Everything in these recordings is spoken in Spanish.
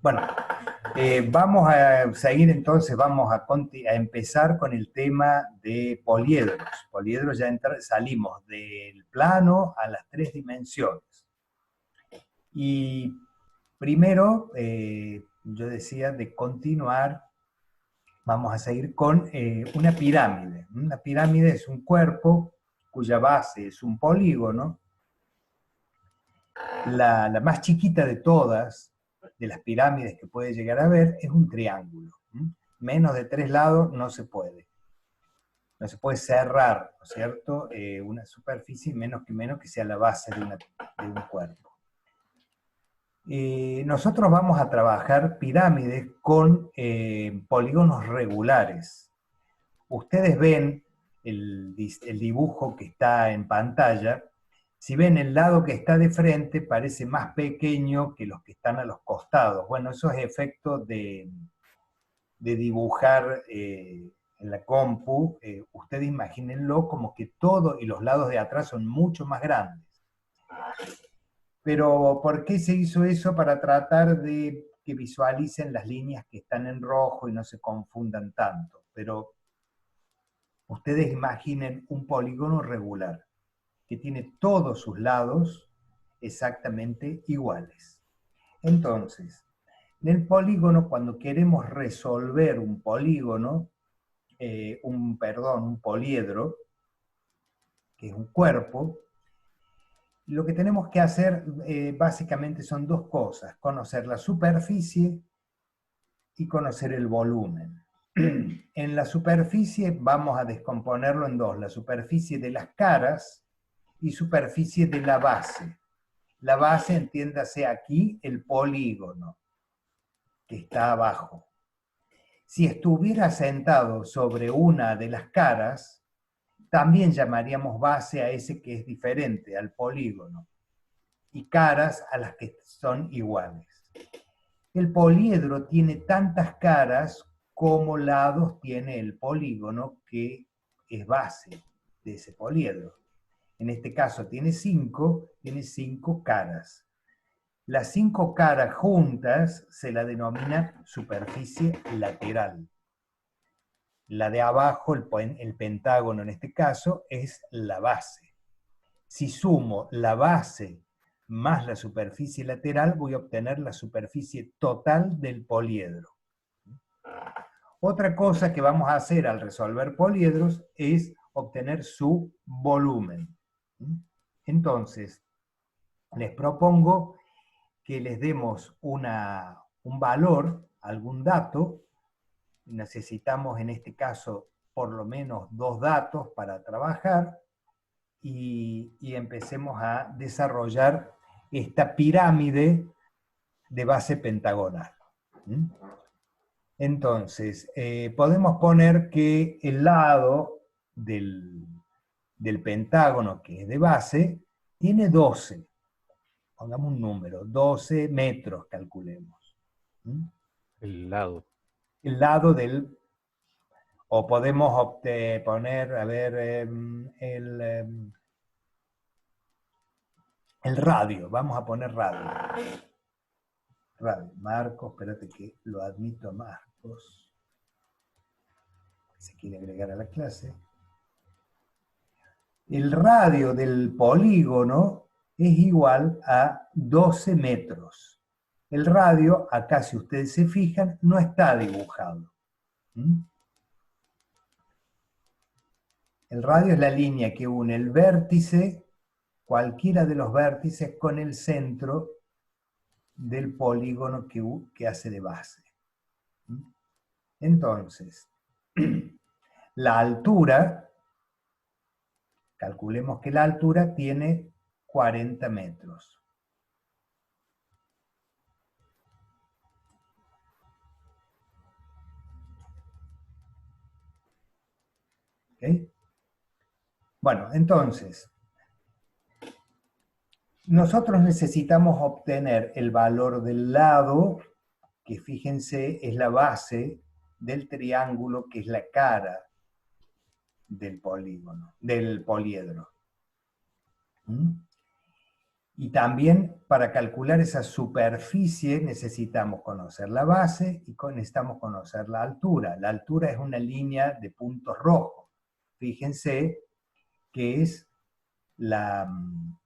Bueno, vamos a seguir entonces, a empezar con el tema de poliedros. Poliedros salimos del plano a las tres dimensiones. Y primero, yo decía de continuar, vamos a seguir con una pirámide. Una pirámide es un cuerpo cuya base es un polígono. La más chiquita de todas, de las pirámides que puede llegar a ver, es un triángulo. Menos de 3 lados no se puede. No se puede cerrar, ¿no es cierto? Una superficie menos que sea la base de un cuerpo. Nosotros vamos a trabajar pirámides con polígonos regulares. Ustedes ven el dibujo que está en pantalla. Si ven el lado que está de frente, parece más pequeño que los que están a los costados. Bueno, eso es efecto de dibujar en la compu. Ustedes imagínenlo como que todo y los lados de atrás son mucho más grandes. Pero ¿por qué se hizo eso? Para tratar de que visualicen las líneas que están en rojo y no se confundan tanto. Pero ustedes imaginen un polígono regular que tiene todos sus lados exactamente iguales. Entonces, en el polígono, cuando queremos resolver un polígono, un poliedro, que es un cuerpo, lo que tenemos que hacer básicamente son dos cosas: conocer la superficie y conocer el volumen. En la superficie vamos a descomponerlo en dos: la superficie de las caras y superficie de la base. La base, entiéndase aquí, el polígono que está abajo. Si estuviera sentado sobre una de las caras, también llamaríamos base a ese que es diferente, al polígono, y caras a las que son iguales. El poliedro tiene tantas caras como lados tiene el polígono, que es base de ese poliedro. En este caso tiene cinco caras. Las 5 caras juntas se la denomina superficie lateral. La de abajo, el pentágono en este caso, es la base. Si sumo la base más la superficie lateral, voy a obtener la superficie total del poliedro. Otra cosa que vamos a hacer al resolver poliedros es obtener su volumen. Entonces, les propongo que les demos un valor, algún dato. Necesitamos en este caso por lo menos 2 datos para trabajar y empecemos a desarrollar esta pirámide de base pentagonal. Entonces, podemos poner que el lado del pentágono, que es de base, tiene 12. Pongamos un número, 12 metros, calculemos. El lado. El lado del... O podemos poner, a ver, el radio. Vamos a poner radio. Radio. Marcos, espérate que lo admito a Marcos. Se quiere agregar a la clase. El radio del polígono es igual a 12 metros. El radio, acá si ustedes se fijan, no está dibujado. El radio es la línea que une el vértice, cualquiera de los vértices, con el centro del polígono que hace de base. Entonces, la altura, calculemos que la altura tiene 40 metros. ¿Okay? Bueno, entonces, nosotros necesitamos obtener el valor del lado, que fíjense es la base del triángulo, que es la cara del polígono, del poliedro. Y también para calcular esa superficie necesitamos conocer la base y necesitamos conocer la altura. La altura es una línea de puntos rojos. Fíjense que es la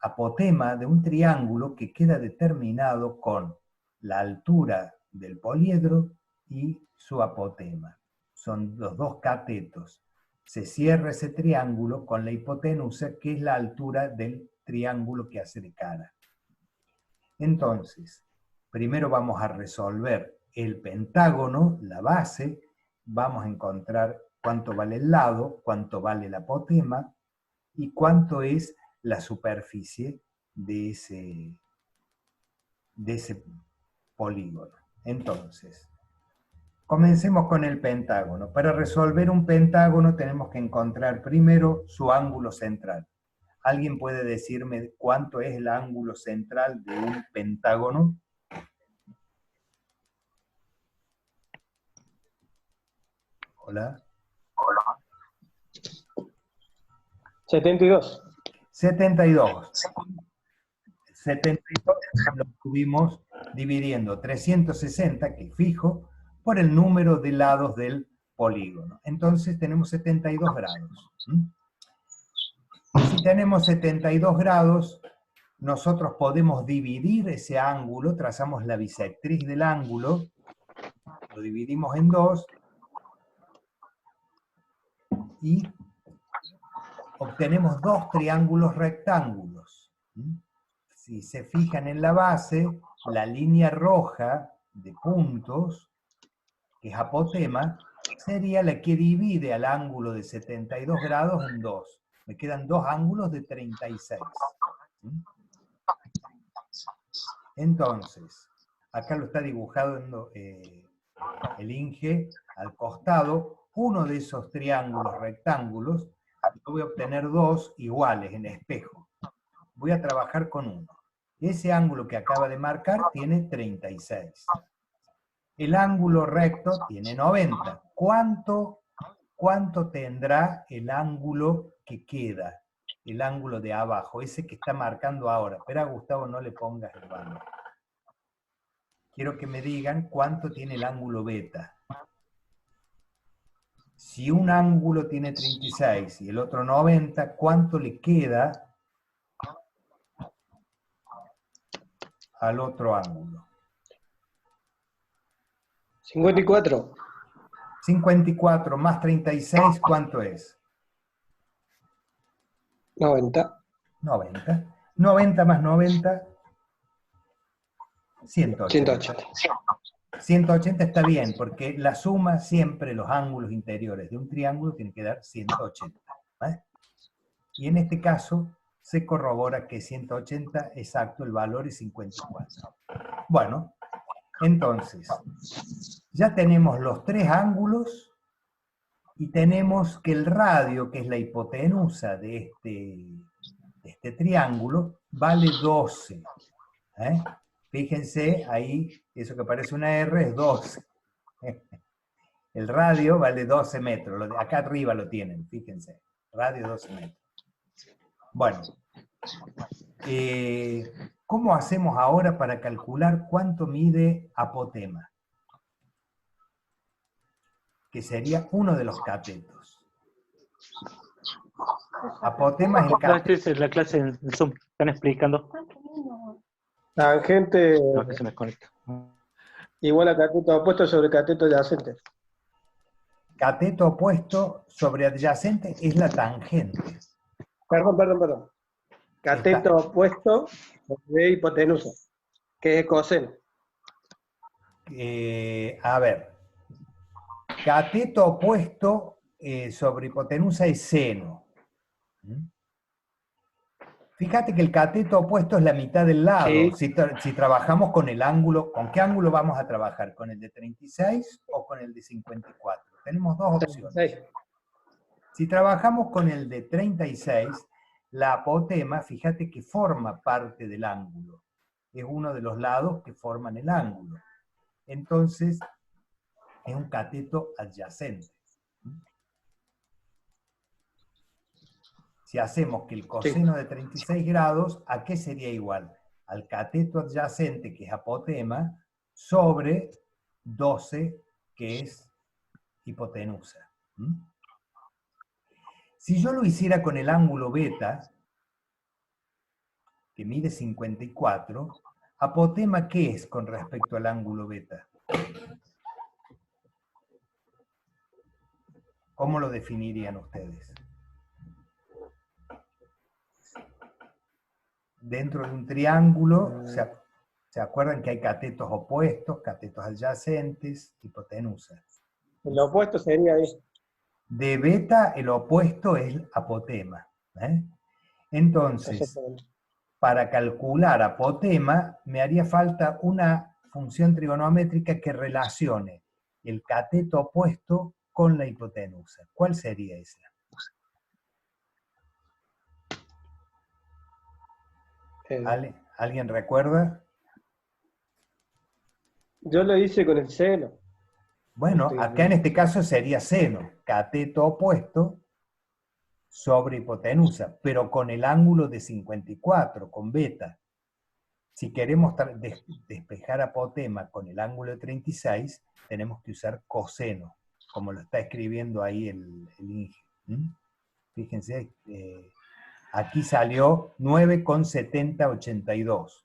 apotema de un triángulo que queda determinado con la altura del poliedro y su apotema. Son los dos catetos. Se cierra ese triángulo con la hipotenusa, que es la altura del triángulo que hace de cara. Entonces, primero vamos a resolver el pentágono, la base, vamos a encontrar cuánto vale el lado, cuánto vale el apotema y cuánto es la superficie de ese polígono. Entonces, comencemos con el pentágono. Para resolver un pentágono tenemos que encontrar primero su ángulo central. ¿Alguien puede decirme cuánto es el ángulo central de un pentágono? Hola. 72. 72. 72 lo tuvimos dividiendo 360, que es fijo, por el número de lados del polígono. Entonces tenemos 72 grados. Si tenemos 72 grados, nosotros podemos dividir ese ángulo, trazamos la bisectriz del ángulo, lo dividimos en dos, y obtenemos dos triángulos rectángulos. Si se fijan en la base, la línea roja de puntos, que es apotema, sería la que divide al ángulo de 72 grados en dos. Me quedan dos ángulos de 36. Entonces, acá lo está dibujando el Inge al costado. Uno de esos triángulos rectángulos, yo voy a obtener dos iguales en espejo. Voy a trabajar con uno. Ese ángulo que acaba de marcar tiene 36. El ángulo recto tiene 90. ¿Cuánto tendrá el ángulo que queda? El ángulo de abajo, ese que está marcando ahora. Espera, Gustavo, no le pongas el valor. Quiero que me digan cuánto tiene el ángulo beta. Si un ángulo tiene 36 y el otro 90, ¿cuánto le queda al otro ángulo? 54. 54 más 36, ¿cuánto es? 90. 90. 90 más 90, 180. 180. 180 está bien, porque la suma siempre, los ángulos interiores de un triángulo tiene que dar 180. ¿Vale? Y en este caso se corrobora que 180 exacto, el valor es 54. Bueno, entonces, ya tenemos los tres ángulos y tenemos que el radio, que es la hipotenusa de este triángulo, vale 12. Fíjense, ahí, eso que parece una R es 12. El radio vale 12 metros. Acá arriba lo tienen, fíjense. Radio 12 metros. Bueno, ¿cómo hacemos ahora para calcular cuánto mide apotema? Que sería uno de los catetos. Apotema es el No, cateto. esta es la clase en Zoom. Están explicando. Tangente No, que se me conecta. igual a cateto opuesto sobre cateto adyacente. Cateto opuesto sobre adyacente es la tangente. Perdón. Cateto opuesto sobre hipotenusa, que es coseno. A ver, cateto opuesto sobre hipotenusa es seno. Fíjate que el cateto opuesto es la mitad del lado. Sí. Si trabajamos con el ángulo, ¿con qué ángulo vamos a trabajar? ¿Con el de 36 o con el de 54? Tenemos dos opciones. 36. Si trabajamos con el de 36, la apotema, fíjate que forma parte del ángulo. Es uno de los lados que forman el ángulo. Entonces, es un cateto adyacente. Si hacemos que el coseno de 36 grados, ¿a qué sería igual? Al cateto adyacente, que es apotema, sobre 12, que es hipotenusa. ¿Mm? Si yo lo hiciera con el ángulo beta, que mide 54, apotema, ¿qué es con respecto al ángulo beta? ¿Cómo lo definirían ustedes? Dentro de un triángulo, ¿se acuerdan que hay catetos opuestos, catetos adyacentes, hipotenusas? El opuesto sería ahí. De beta, el opuesto es apotema. Entonces, Exactamente. para calcular apotema, me haría falta una función trigonométrica que relacione el cateto opuesto con la hipotenusa. ¿Cuál sería esa? ¿Alguien recuerda? Yo lo hice con el seno. Bueno, acá en este caso sería seno, cateto opuesto sobre hipotenusa, pero con el ángulo de 54, con beta. Si queremos despejar apotema con el ángulo de 36, tenemos que usar coseno, como lo está escribiendo ahí el Inge. Fíjense, aquí salió 9,7082.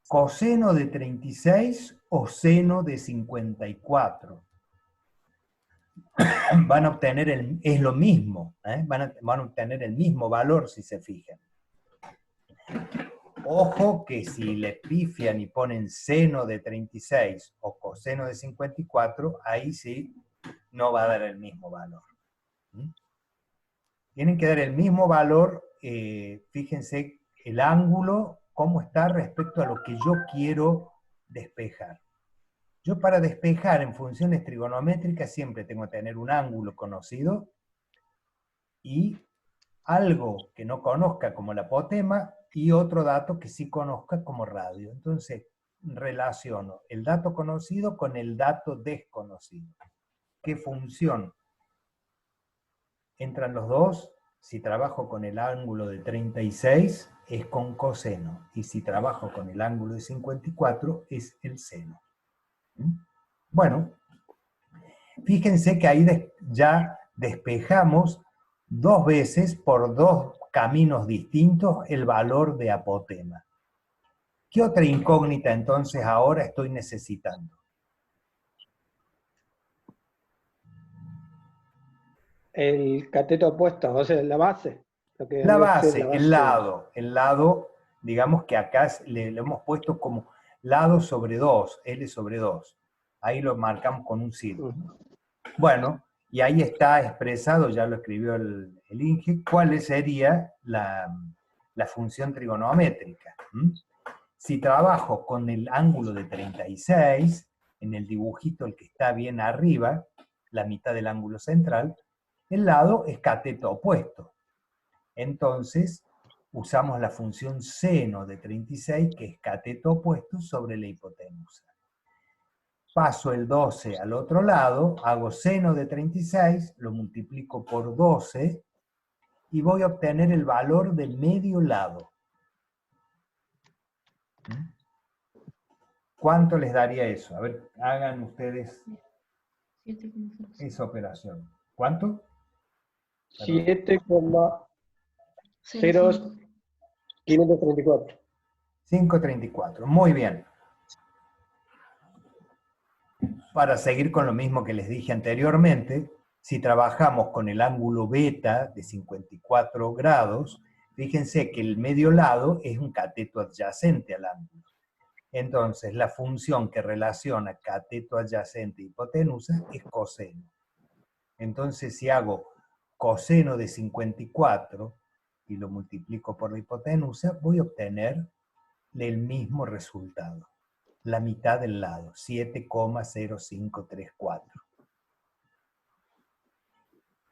¿Coseno de 36 o seno de 54? Van a obtener, es lo mismo, van a obtener el mismo valor si se fijan. Ojo que si le pifian y ponen seno de 36 o coseno de 54, ahí sí no va a dar el mismo valor. Tienen que dar el mismo valor, fíjense, el ángulo, cómo está respecto a lo que yo quiero despejar. Yo para despejar en funciones trigonométricas siempre tengo que tener un ángulo conocido y algo que no conozca como la apotema y otro dato que sí conozca como radio. Entonces, relaciono el dato conocido con el dato desconocido. ¿Qué función entran los dos? Si trabajo con el ángulo de 36, es con coseno. Y si trabajo con el ángulo de 54, es el seno. Bueno, fíjense que ahí ya despejamos dos veces por dos caminos distintos el valor de apotema. ¿Qué otra incógnita entonces ahora estoy necesitando? El cateto opuesto, o sea, la base. Lo que La vendría a ser base, el lado, digamos que acá le hemos puesto como lado sobre 2, L sobre 2. Ahí lo marcamos con un círculo. Bueno, y ahí está expresado, ya lo escribió el Inge, cuál sería la función trigonométrica. Si trabajo con el ángulo de 36, en el dibujito el que está bien arriba, la mitad del ángulo central, el lado es cateto opuesto. Entonces, usamos la función seno de 36, que es cateto opuesto sobre la hipotenusa. Paso el 12 al otro lado, hago seno de 36, lo multiplico por 12, y voy a obtener el valor del medio lado. ¿Cuánto les daría eso? A ver, hagan ustedes esa operación. ¿Cuánto? 7,0534. 534. Muy bien. Para seguir con lo mismo que les dije anteriormente, si trabajamos con el ángulo beta de 54 grados, fíjense que el medio lado es un cateto adyacente al ángulo. Entonces, la función que relaciona cateto adyacente y hipotenusa es coseno. Entonces, si hago coseno de 54 y lo multiplico por la hipotenusa, voy a obtener el mismo resultado. La mitad del lado, 7,0534.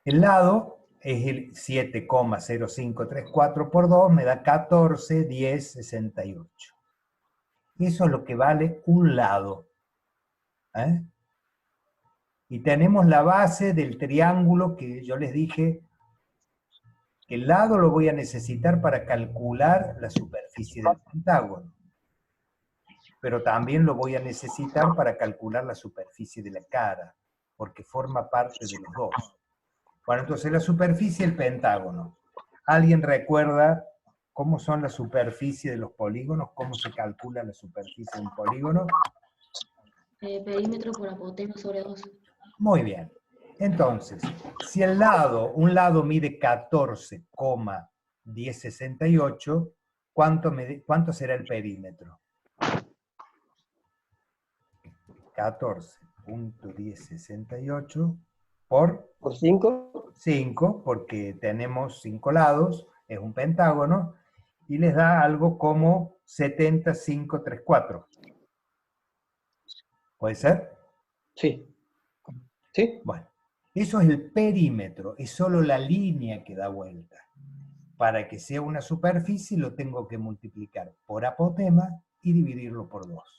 El lado es el 7,0534 por 2, me da 14,1068. Eso es lo que vale un lado. Y tenemos la base del triángulo que yo les dije que el lado lo voy a necesitar para calcular la superficie del pentágono, pero también lo voy a necesitar para calcular la superficie de la cara, porque forma parte de los dos. Bueno, entonces la superficie del pentágono. ¿Alguien recuerda cómo son las superficies de los polígonos? ¿Cómo se calcula la superficie de un polígono? Perímetro por apotema sobre 2. Muy bien. Entonces, si un lado mide 14,1068, ¿cuánto será el perímetro? 14,1068 por ¿Por 5? 5, porque tenemos 5 lados, es un pentágono, y les da algo como 70,534. ¿Puede ser? Sí. ¿Sí? Bueno, eso es el perímetro, es solo la línea que da vuelta. Para que sea una superficie lo tengo que multiplicar por apotema y dividirlo por 2.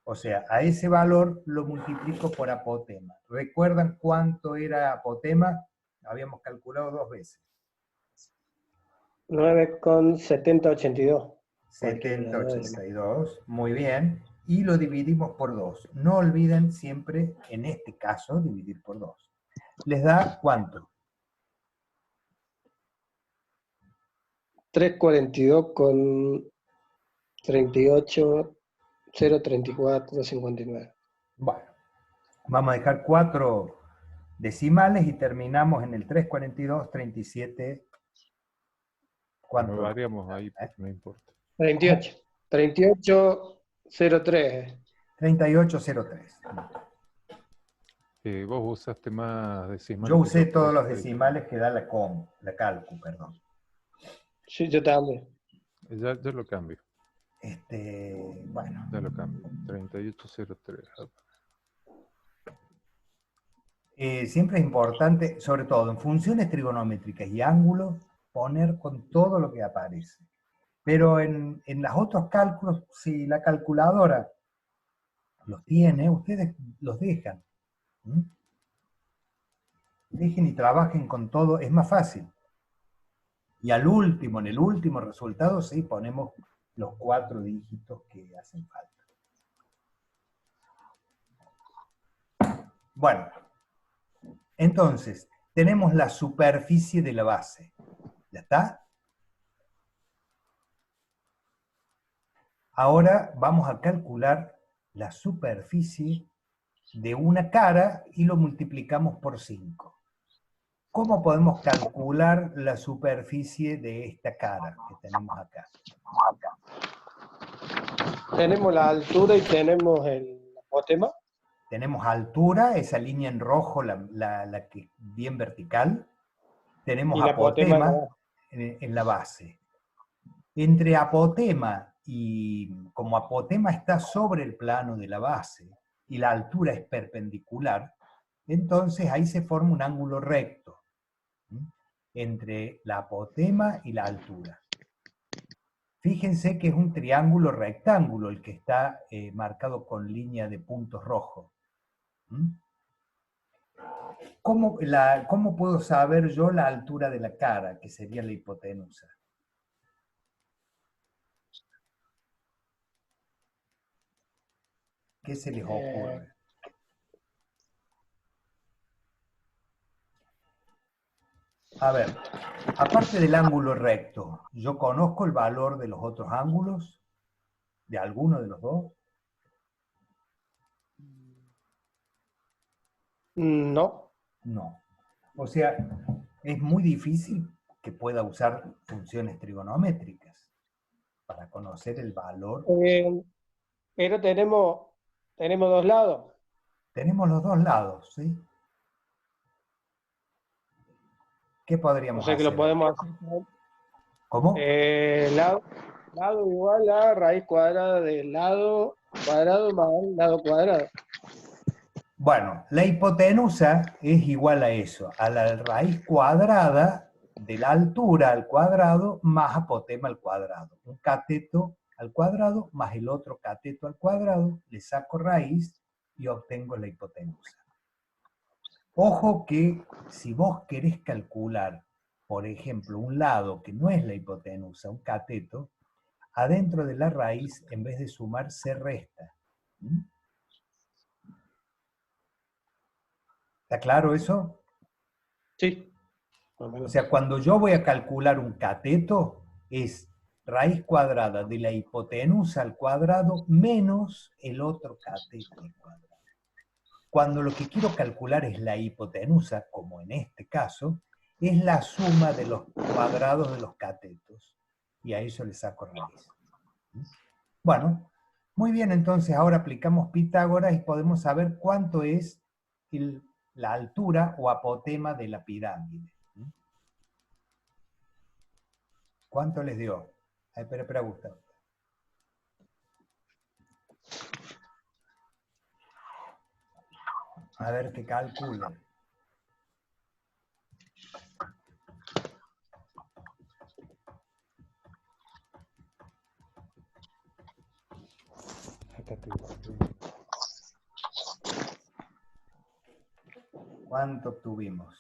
O sea, a ese valor lo multiplico por apotema. ¿Recuerdan cuánto era apotema? Habíamos calculado 2 veces. 9,7082. 70,82, muy bien. Y lo dividimos por 2. No olviden siempre, en este caso, dividir por 2. ¿Les da cuánto? 342 con 38, 034, 59. Bueno, vamos a dejar 4 decimales y terminamos en el 342, 37. ¿Cuánto? No variamos ahí, no importa. 38. 3803. 3803. Vos usaste más decimales. Yo que usé todos los por eso decimales que da la calcu, perdón. Sí, yo también. Ya lo cambio. Bueno. Ya lo cambio. 3803. Siempre es importante, sobre todo en funciones trigonométricas y ángulos, poner con todo lo que aparece. Pero en los otros cálculos, si la calculadora los tiene, ustedes los dejan. Dejen y trabajen con todo, es más fácil. Y al último, en el último resultado, sí ponemos los 4 dígitos que hacen falta. Bueno, entonces, tenemos la superficie de la base. ¿Ya está? Ahora vamos a calcular la superficie de una cara y lo multiplicamos por 5. ¿Cómo podemos calcular la superficie de esta cara que tenemos acá? Tenemos la altura y tenemos el apotema. Tenemos altura, esa línea en rojo, la que bien vertical. Tenemos Y la apotema apotema en la base. Entre apotema y como apotema está sobre el plano de la base y la altura es perpendicular, entonces ahí se forma un ángulo recto entre la apotema y la altura. Fíjense que es un triángulo rectángulo el que está marcado con línea de puntos rojos. ¿Cómo puedo saber yo la altura de la cara, que sería la hipotenusa? ¿Qué se les ocurre? A ver, aparte del ángulo recto, ¿yo conozco el valor de los otros ángulos? ¿De alguno de los dos? No. No. O sea, es muy difícil que pueda usar funciones trigonométricas para conocer el valor. Pero tenemos 2 lados. Tenemos los dos lados, ¿sí? ¿Qué O podríamos sea que hacer? lo podemos hacer. ¿Cómo? Lado igual a raíz cuadrada del lado cuadrado más lado cuadrado. Bueno, la hipotenusa es igual a eso, a la raíz cuadrada de la altura al cuadrado más apotema al cuadrado. Un cateto al cuadrado más el otro cateto al cuadrado, le saco raíz y obtengo la hipotenusa. Ojo que si vos querés calcular por ejemplo, un lado que no es la hipotenusa, un cateto, adentro de la raíz, en vez de sumar, se resta. ¿Mm? ¿Está claro eso? Sí. O sea, cuando yo voy a calcular un cateto, es raíz cuadrada de la hipotenusa al cuadrado menos el otro cateto al cuadrado. Cuando lo que quiero calcular es la hipotenusa, como en este caso, es la suma de los cuadrados de los catetos. Y a eso le saco raíz. Bueno, muy bien, entonces ahora aplicamos Pitágoras y podemos saber cuánto es la altura o apotema de la pirámide. ¿Cuánto les dio? Ay, espera, Gustavo. A ver qué calculen. ¿Cuánto obtuvimos?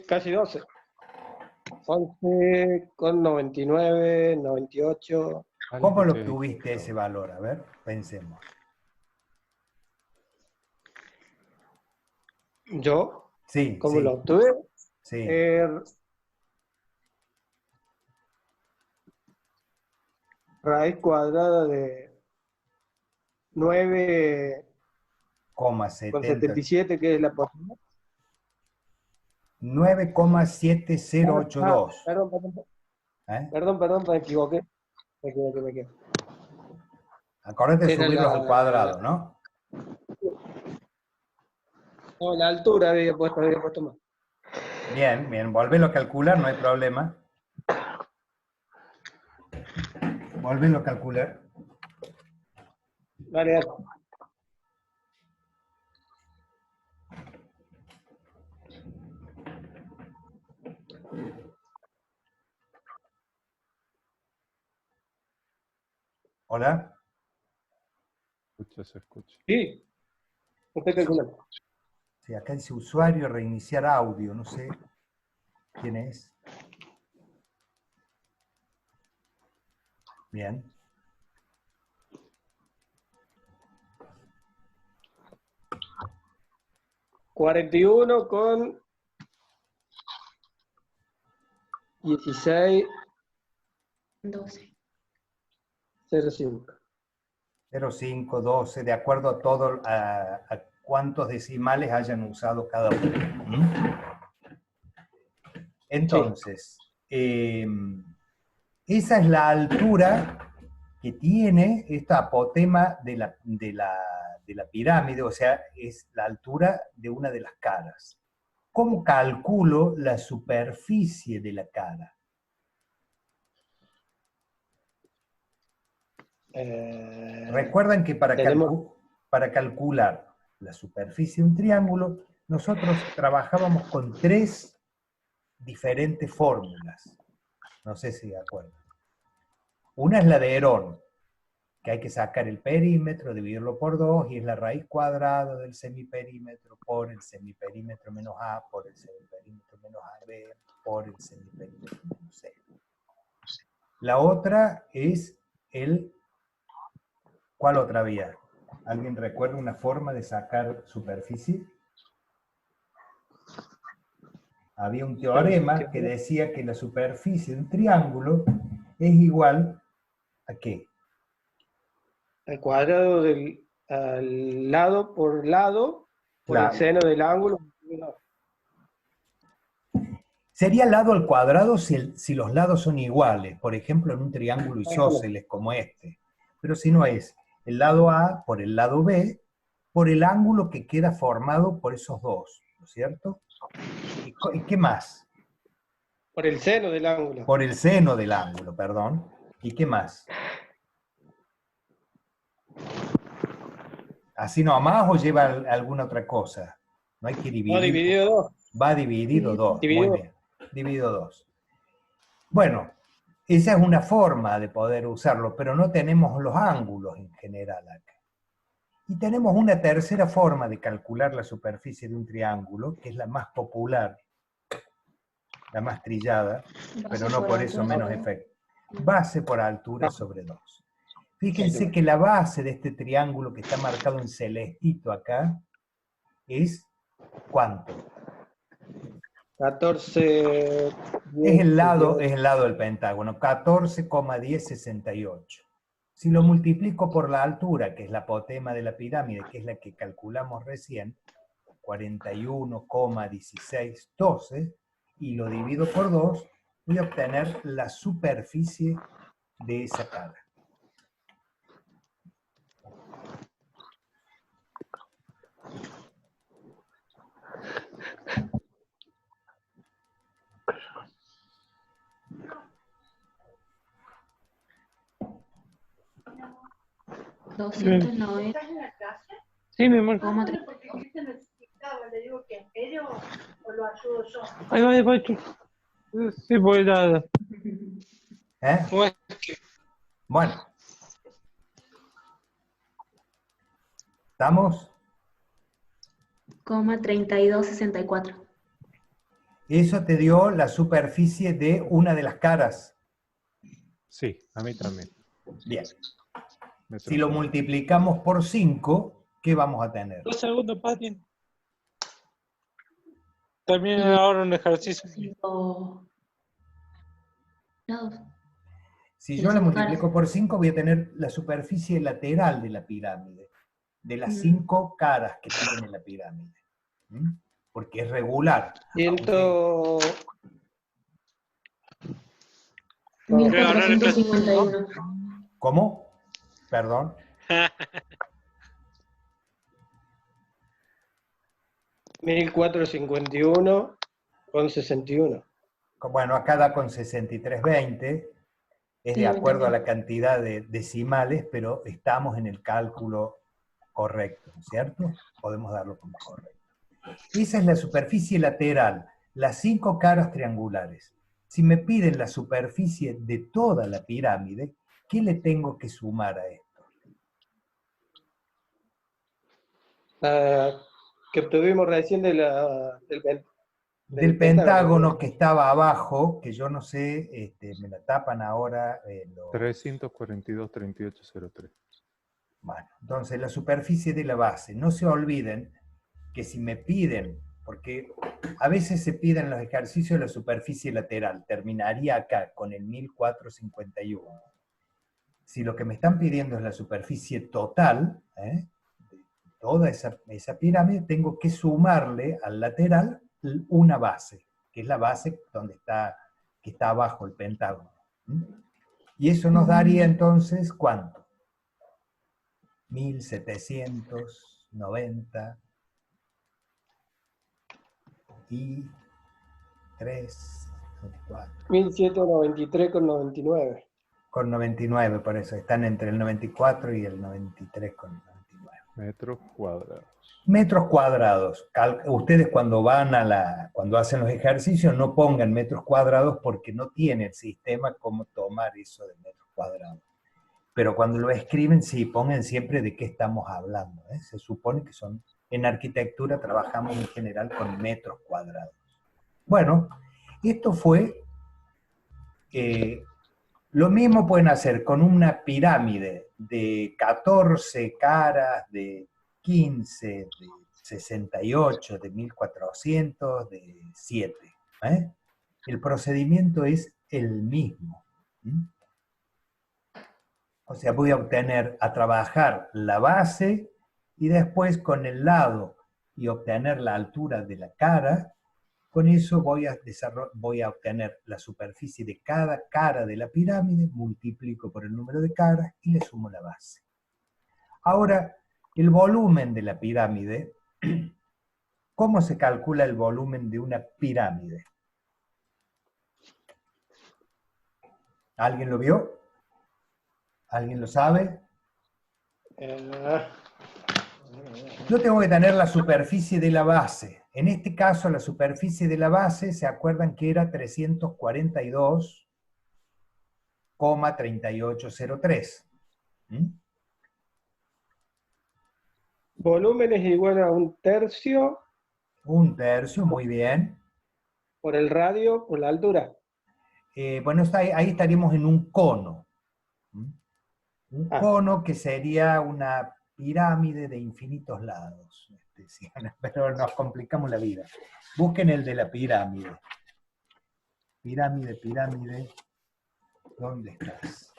Casi 12. 11 con 99, 98. ¿Cómo lo obtuviste ese valor? A ver, pensemos. ¿Yo? Sí, ¿Cómo sí, lo obtuve? sí. Raíz cuadrada de 9 con 9,70. 77, que es la posibilidad. 9,7082. Perdón, me equivoqué. Me equivoqué. Acordate de Era subirlos al cuadrado, ¿no? No, la altura había puesto más. Bien, bien, volvelo a calcular, no hay problema. Volvelo a calcular. Dale. ¿Hola? Se escucha. Sí, usted calcula. Sí, acá dice usuario, reiniciar audio, no sé quién es. Bien. $41 con 16, 12. 05. 0,5, 12, de acuerdo a todo, a cuántos decimales hayan usado cada uno. ¿Mm? Entonces, esa es la altura que tiene esta apotema de la pirámide, o sea, es la altura de una de las caras. ¿Cómo calculo la superficie de la cara? Recuerdan que para calcular la superficie de un triángulo, nosotros trabajábamos con 3 diferentes fórmulas. No sé si de acuerdo. Una es la de Herón, que hay que sacar el perímetro, dividirlo por 2, y es la raíz cuadrada del semiperímetro por el semiperímetro menos A, por el semiperímetro menos AB, por el semiperímetro menos C. La otra es ¿cuál otra vía? ¿Alguien recuerda una forma de sacar superficie? Había un teorema que decía que la superficie de un triángulo es igual ¿a qué? El cuadrado al lado por Claro. el seno del ángulo. Sería lado al cuadrado si los lados son iguales, por ejemplo en un triángulo isósceles como este. Pero si no es el lado A por el lado B, por el ángulo que queda formado por esos dos, ¿no es cierto? ¿Y qué más? Por el seno del ángulo. Por el seno del ángulo, perdón. ¿Y qué más? ¿Así nomás o lleva alguna otra cosa? No hay que dividir. No, dividido 2. Va dividido 2. Muy Dividido. bien. Dividido 2. Bueno, esa es una forma de poder usarlo, pero no tenemos los ángulos en general acá. Y tenemos una tercera forma de calcular la superficie de un triángulo, que es la más popular, la más trillada, pero no por eso menos efecto. Base por altura sobre 2. Fíjense que la base de este triángulo que está marcado en celestito acá es ¿cuánto? 14. Es el lado del pentágono, 14,1068. Si lo multiplico por la altura, que es la apotema de la pirámide, que es la que calculamos recién, 41,1612, y lo divido por 2, voy a obtener la superficie de esa cara. $290,3. Sí, mi amor. Ahí va tú. Sí, voy a dar. ¿Eh? Bueno. ¿Estamos? 3264. Eso te dio la superficie de una de las caras. Sí, a mí también. Bien. Metros Si lo cuadrados. multiplicamos por 5, ¿qué vamos a tener? 2 segundos, Pati. También ahora un ejercicio. 5 lados. Si de yo las la cinco multiplico caras. por 5, voy a tener la superficie lateral de la pirámide, de las 5 caras que tiene la pirámide. ¿Mm? Porque es regular. Ciento... 1451. ¿Cómo? Perdón. $1451,61. Bueno, acá da con 6320, es Sí, de a mí acuerdo a también. la cantidad de decimales, pero estamos en el cálculo correcto, ¿no es cierto? Podemos darlo como correcto. Esa es la superficie lateral, las 5 caras triangulares. Si me piden la superficie de toda la pirámide, ¿qué le tengo que sumar a esto? Que obtuvimos recién del Del pentágono que estaba abajo, que yo no sé, me la tapan ahora. 342,3803. Bueno, entonces la superficie de la base. No se olviden que si me piden, porque a veces se piden los ejercicios de la superficie lateral, terminaría acá con el 1451. Si lo que me están pidiendo es la superficie total, de toda esa pirámide, tengo que sumarle al lateral una base, que es la base que está abajo el pentágono. Y eso nos daría entonces, ¿cuánto? 1790 y 3, 4. 1793,99. Con 99, por eso. Están entre el 94 y el 93,99. Metros cuadrados. Metros cuadrados. Ustedes cuando cuando hacen los ejercicios no pongan metros cuadrados porque no tiene el sistema cómo tomar eso de metros cuadrados. Pero cuando lo escriben, sí, pongan siempre de qué estamos hablando. Se supone que en arquitectura trabajamos en general con metros cuadrados. Bueno, esto fue, lo mismo pueden hacer con una pirámide de 14 caras, de 15, de 68, de 1400, de 7. El procedimiento es el mismo. O sea, voy a trabajar la base y después con el lado y obtener la altura de la cara. Con eso voy a obtener la superficie de cada cara de la pirámide, multiplico por el número de caras y le sumo la base. Ahora, el volumen de la pirámide, ¿cómo se calcula el volumen de una pirámide? ¿Alguien lo vio? ¿Alguien lo sabe? Yo tengo que tener la superficie de la base. En este caso, la superficie de la base, ¿se acuerdan que era 342,3803? ¿Mm? Volumen es igual a 1/3 Un tercio, muy bien. por el radio por la altura. Bueno, ahí estaríamos en un cono. ¿Mm? Un Ah. cono que sería una pirámide de infinitos lados. Pero nos complicamos la vida. Busquen el de la pirámide. Pirámide, pirámide. ¿Dónde estás?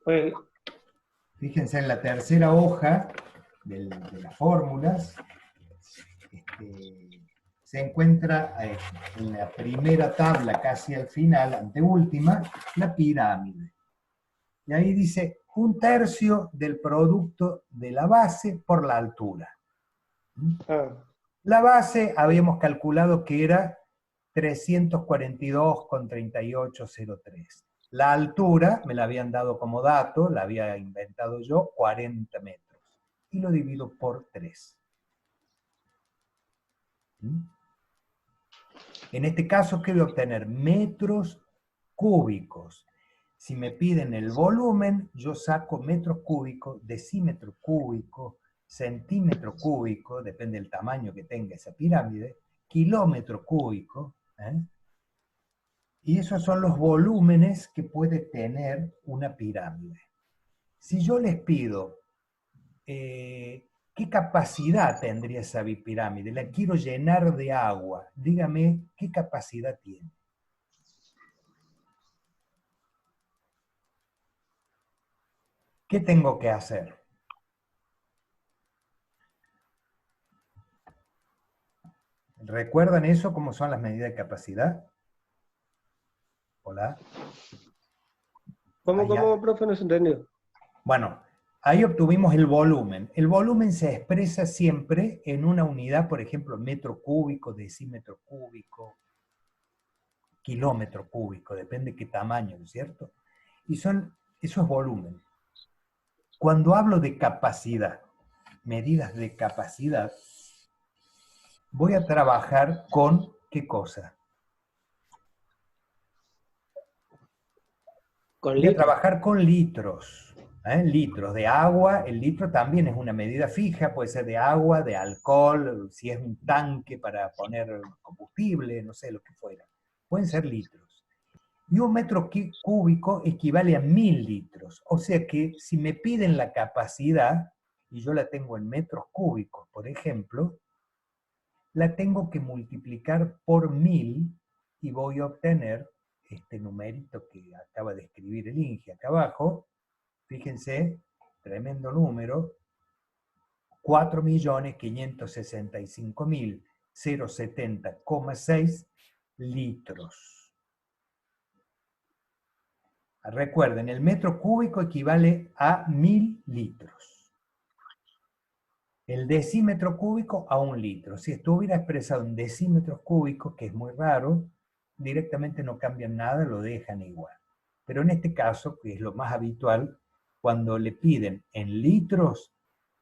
Pues, Fíjense en la tercera hoja de las fórmulas. Se encuentra en la primera tabla, casi al final, anteúltima, la pirámide. Y ahí dice 1/3 del producto de la base por la altura. La base habíamos calculado que era 342,3803. La altura, me la habían dado como dato, la había inventado yo, 40 metros. Y lo divido por 3. En este caso, ¿qué voy a obtener? Metros cúbicos. Si me piden el volumen, yo saco metros cúbicos, decímetro cúbico, centímetro cúbico, depende del tamaño que tenga esa pirámide, kilómetro cúbico, y esos son los volúmenes que puede tener una pirámide. Si yo les pido ¿qué capacidad tendría esa pirámide? La quiero llenar de agua. Dígame, ¿qué capacidad tiene? ¿Qué tengo que hacer? ¿Recuerdan eso? ¿Cómo son las medidas de capacidad? Hola. ¿Cómo, profe? No se entendió. Bueno, ahí obtuvimos el volumen. El volumen se expresa siempre en una unidad, por ejemplo, metro cúbico, decímetro cúbico, kilómetro cúbico, depende qué tamaño, ¿no es cierto? Y eso es volumen. Cuando hablo de capacidad, medidas de capacidad, voy a trabajar con ¿qué cosa? Voy a trabajar con litros. Litros de agua. El litro también es una medida fija, puede ser de agua, de alcohol, si es un tanque para poner combustible, no sé, lo que fuera. Pueden ser litros. Y un metro cúbico equivale a 1000 litros. O sea que si me piden la capacidad, y yo la tengo en metros cúbicos, por ejemplo, la tengo que multiplicar por 1000 y voy a obtener este numerito que acaba de escribir el Inge acá abajo. Fíjense, tremendo número, 4.565.070,6 litros. Recuerden, el metro cúbico equivale a 1000 litros. El decímetro cúbico a 1 litro. Si estuviera expresado en decímetros cúbicos, que es muy raro, directamente no cambian nada, lo dejan igual. Pero en este caso, que es lo más habitual, cuando le piden en litros,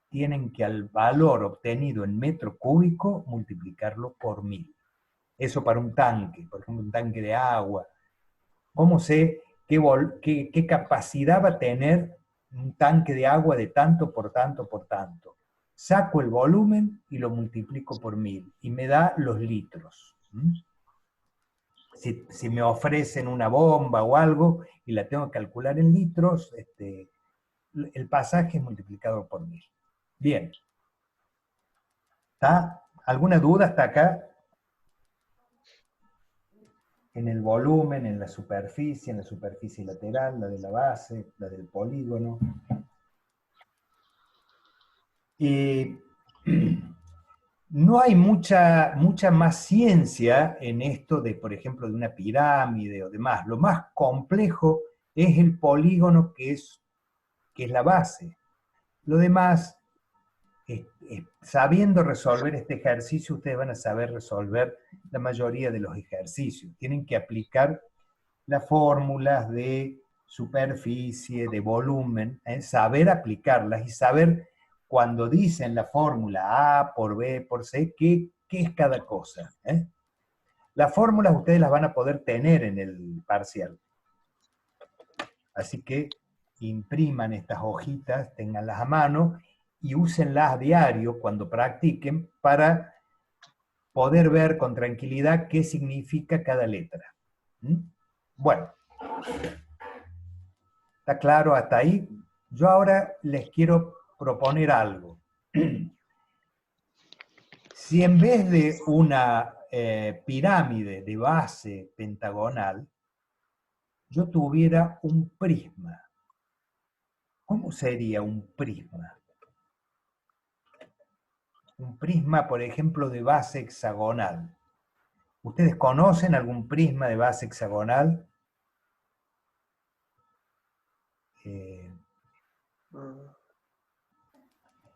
tienen que al valor obtenido en metro cúbico multiplicarlo por 1000. Eso para un tanque, por ejemplo, un tanque de agua. ¿Cómo sé qué capacidad va a tener un tanque de agua de tanto por tanto por tanto? Saco el volumen y lo multiplico por 1000 y me da los litros. Si me ofrecen una bomba o algo y la tengo que calcular en litros, el pasaje es multiplicado por 1000. Bien. ¿Está? ¿Alguna duda hasta acá? En el volumen, en la superficie lateral, la de la base, la del polígono. No hay mucha más ciencia en esto de, por ejemplo, de una pirámide o demás. Lo más complejo es el polígono que es la base. Lo demás, sabiendo resolver este ejercicio, ustedes van a saber resolver la mayoría de los ejercicios. Tienen que aplicar las fórmulas de superficie, de volumen, saber aplicarlas y saber cuando dicen la fórmula A por B por C, qué es cada cosa. Las fórmulas ustedes las van a poder tener en el parcial. Así que impriman estas hojitas, ténganlas a mano y úsenlas a diario cuando practiquen para poder ver con tranquilidad qué significa cada letra. Bueno, ¿está claro hasta ahí? Yo ahora les quiero proponer algo. Si en vez de una pirámide de base pentagonal, yo tuviera un prisma, ¿cómo sería un prisma? Un prisma, por ejemplo, de base hexagonal. ¿Ustedes conocen algún prisma de base hexagonal?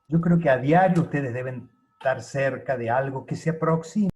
Yo creo que a diario ustedes deben estar cerca de algo que se aproxime